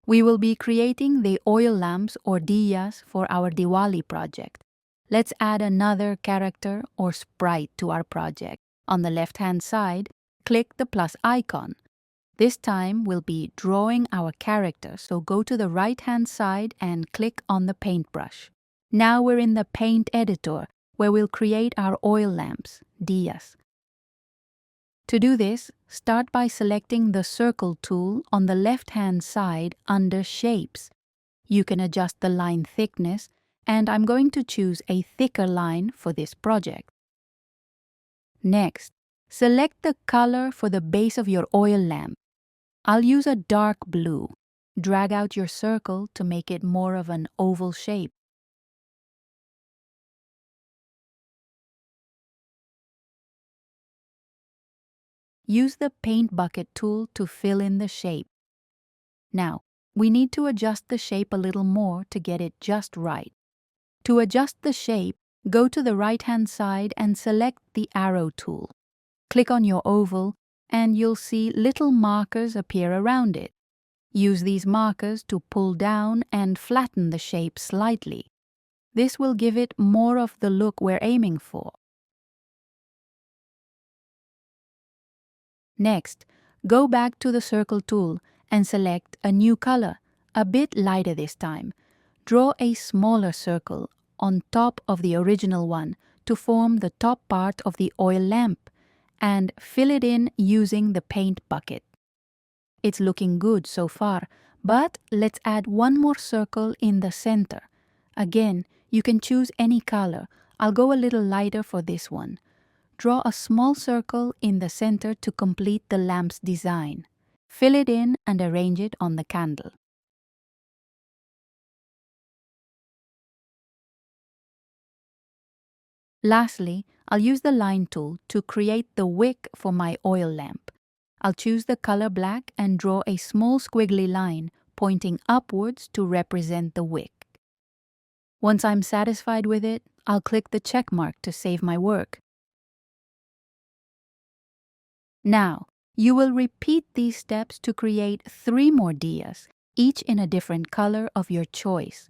We will be creating the oil lamps or diyas for our Diwali project. Let's add another character or sprite to our project. On the left-hand side, click the plus icon. This time we'll be drawing our character, so go to the right-hand side and click on the paintbrush. Now we're in the paint editor, where we'll create our oil lamps, diyas. To do this, start by selecting the circle tool on the left-hand side under Shapes. You can adjust the line thickness, and I'm going to choose a thicker line for this project. Next, select the color for the base of your oil lamp. I'll use a dark blue. Drag out your circle to make it more of an oval shape. Use the paint bucket tool to fill in the shape. Now, we need to adjust the shape a little more to get it just right. To adjust the shape, go to the right-hand side and select the arrow tool. Click on your oval and you'll see little markers appear around it. Use these markers to pull down and flatten the shape slightly. This will give it more of the look we're aiming for. Next, go back to the circle tool and select a new color, a bit lighter this time. Draw a smaller circle on top of the original one to form the top part of the oil lamp and fill it in using the paint bucket. It's looking good so far, but let's add one more circle in the center. Again, you can choose any color. I'll go a little lighter for this one. Draw a small circle in the center to complete the lamp's design. Fill it in and arrange it on the candle. Lastly, I'll use the line tool to create the wick for my oil lamp. I'll choose the color black and draw a small squiggly line pointing upwards to represent the wick. Once I'm satisfied with it, I'll click the check mark to save my work. Now, you will repeat these steps to create 3 more diyas, each in a different color of your choice.